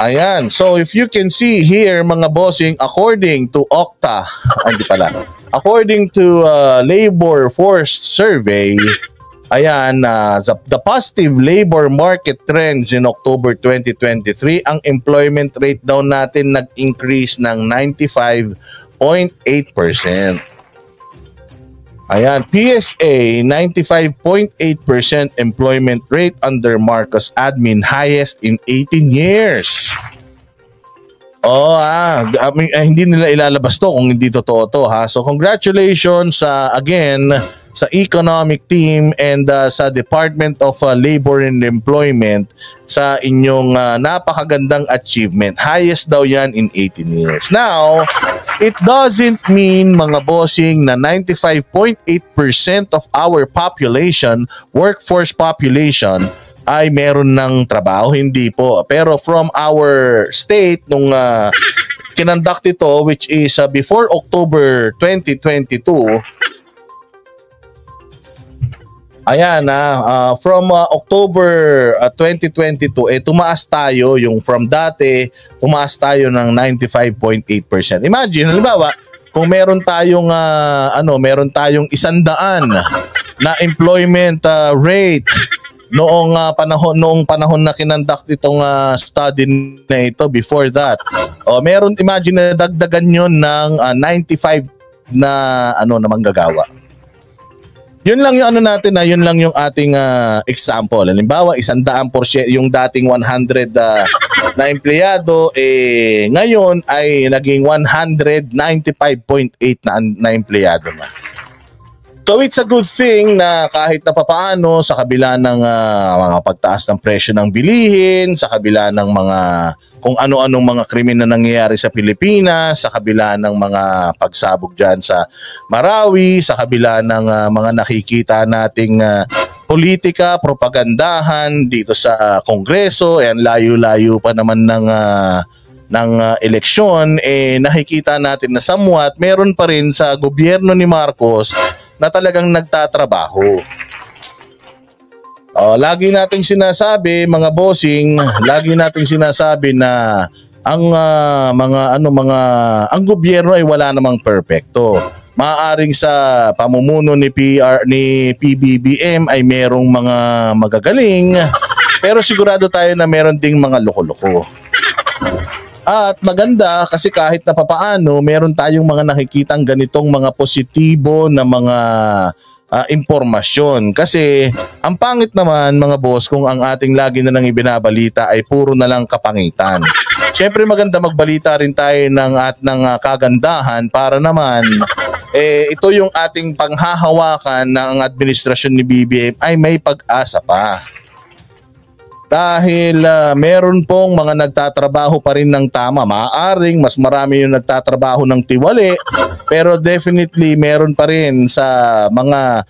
Ayan. So if you can see here mga bossing, according to Okta, hindi pala. According to Labor Force Survey, ayan, the positive labor market trends in October 2023, ang employment rate daw natin nag-increase ng 95.8%. Ayan, PSA, 95.8% employment rate under Marcos admin, highest in 18 years. Hindi nila ilalabas to kung hindi totoo to, ha. So congratulations again sa economic team and sa Department of Labor and Employment sa inyong napakagandang achievement. Highest daw yan in 18 years. Now, it doesn't mean mga bossing na 95.8% of our population, workforce population, ay meron ng trabaho. Hindi po. Pero from our state, nung kinonduct ito, which is before October 2022, ayan, from October 2022, tumaas tayo, yung from dati, tumaas tayo ng 95.8%. Imagine, halimbawa, kung meron tayong, meron tayong 100 na employment rate noong panahon na kinonduct itong study na ito before that. Meron, imagine na dagdagan yun ng 95 na manggagawa. Yun lang yung yun lang yung ating example. Halimbawa, 100% yung dating 100 na empleyado, ngayon ay naging 195.8 na empleyado na. So it's a good thing na kahit na papaano sa kabila ng mga pagtaas ng presyo ng bilihin, sa kabila ng mga kung ano-anong mga krimen na nangyayari sa Pilipinas, sa kabila ng mga pagsabog dyan sa Marawi, sa kabila ng mga nakikita nating politika, propagandahan dito sa Kongreso, layo-layo pa naman ng eleksyon, nakikita natin na somewhat meron pa rin sa gobyerno ni Marcos na talagang nagtatrabaho. Lagi nating sinasabi mga bossing, na ang ang gobyerno ay wala namang perpekto. Maaaring sa pamumuno ni PBBM ay merong mga magagaling, pero sigurado tayo na meron ding mga loko-loko. At maganda kasi kahit na papaano, meron tayong mga nakikitang ganitong mga positibo na mga impormasyon. Kasi ang pangit naman mga boss kung ang ating lagi na lang ibinabalita ay puro na lang kapangitan. Siyempre maganda magbalita rin tayo ng kagandahan para naman ito yung ating panghahawakan ng administrasyon ni BBM ay may pag-asa pa. Dahil meron pong mga nagtatrabaho pa rin ng tama. Maaaring mas marami yung nagtatrabaho ng tiwali, pero definitely meron pa rin sa mga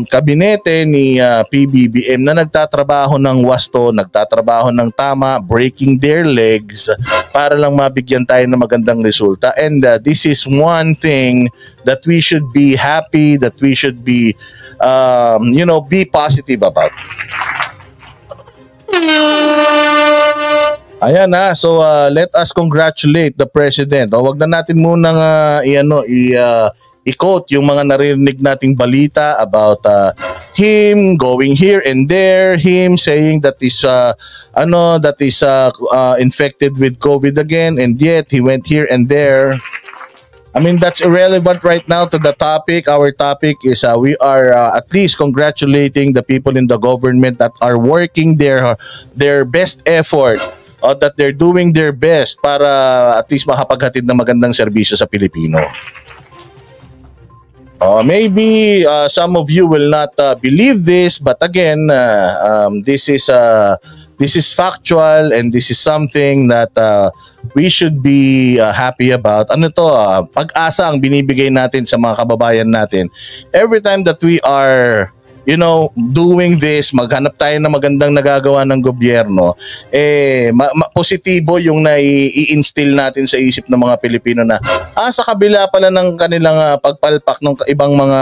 kabinete ni PBBM na nagtatrabaho ng wasto, nagtatrabaho ng tama, breaking their legs para lang mabigyan tayo ng magandang resulta. And this is one thing that we should be happy, that we should be, be positive about. Ayan na, so let us congratulate the President. Wag na natin munang i-quote yung mga narinig nating balita about him going here and there, him saying that is infected with COVID again, and yet he went here and there. I mean, that's irrelevant right now to the topic. Our topic is we are at least congratulating the people in the government that are working their best effort, that they're doing their best para at least makapaghatid ng magandang serbisyo sa Pilipino. Maybe some of you will not believe this, but again, this is factual, and this is something that we should be happy about. Pag-asa ang binibigay natin sa mga kababayan natin. Every time that we are, doing this, maghanap tayo ng magandang nagagawa ng gobyerno, positibo yung nai-instill natin sa isip ng mga Pilipino na sa kabila pala ng kanilang pagpalpak ng ibang mga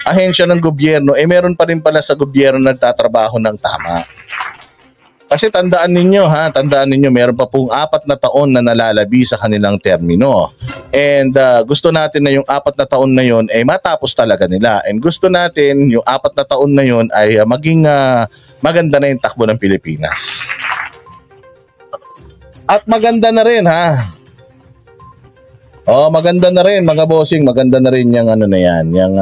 ahensya ng gobyerno, meron pa rin pala sa gobyerno nagtatrabaho ng tama. Kasi tandaan ninyo, meron pa pong 4 na taon na nalalabi sa kanilang termino. And gusto natin na yung 4 na taon na yon ay matapos talaga nila. And gusto natin yung 4 na taon na yon ay maging maganda na yung takbo ng Pilipinas. At maganda na rin maganda na rin mga bossing, maganda na rin yung ano na yan, yung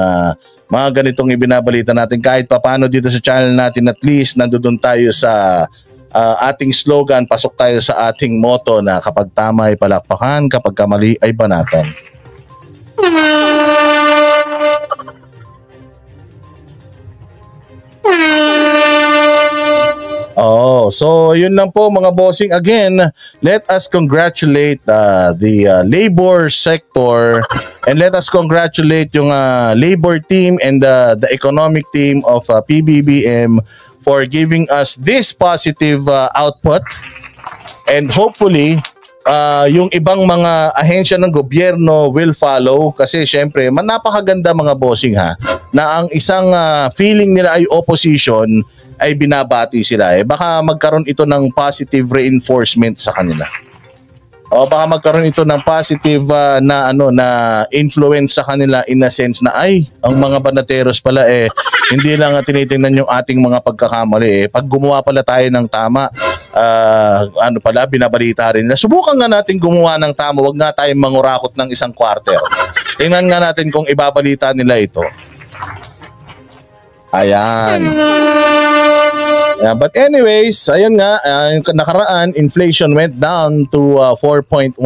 mga ganitong ibinabalita natin kahit papaano dito sa channel natin. At least nandoon tayo sa ating slogan, pasok tayo sa ating motto na kapag tama ay palakpakan, kapag kamali ay banatan. So yun lang po mga bossing. Again, let us congratulate the labor sector, and let us congratulate yung labor team and the economic team of PBBM for giving us this positive output. And hopefully, yung ibang mga ahensya ng gobyerno will follow, kasi syempre napakaganda mga bossing na ang isang feeling nila ay opposition ay binabati sila. Baka magkaroon ito ng positive reinforcement sa kanila. O baka magkaroon ito ng positive na influence sa kanila, in a sense na ang mga banateros pala hindi lang tinitingnan yung ating mga pagkakamali. Pag gumawa pala tayo ng tama, binabalita rin nila. Subukan nga natin gumawa ng tama, wag nga tayong mangurakot ng isang quarter. Tingnan nga natin kung ibabalita nila ito. Ayan. But anyways, ayun nga, nakaraan, inflation went down to 4.1%,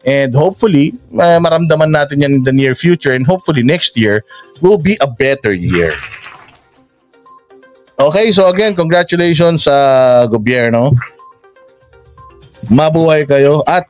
and hopefully, maramdaman natin yan in the near future, and hopefully next year will be a better year. Okay, so again, congratulations sa gobyerno. Mabuhay kayo at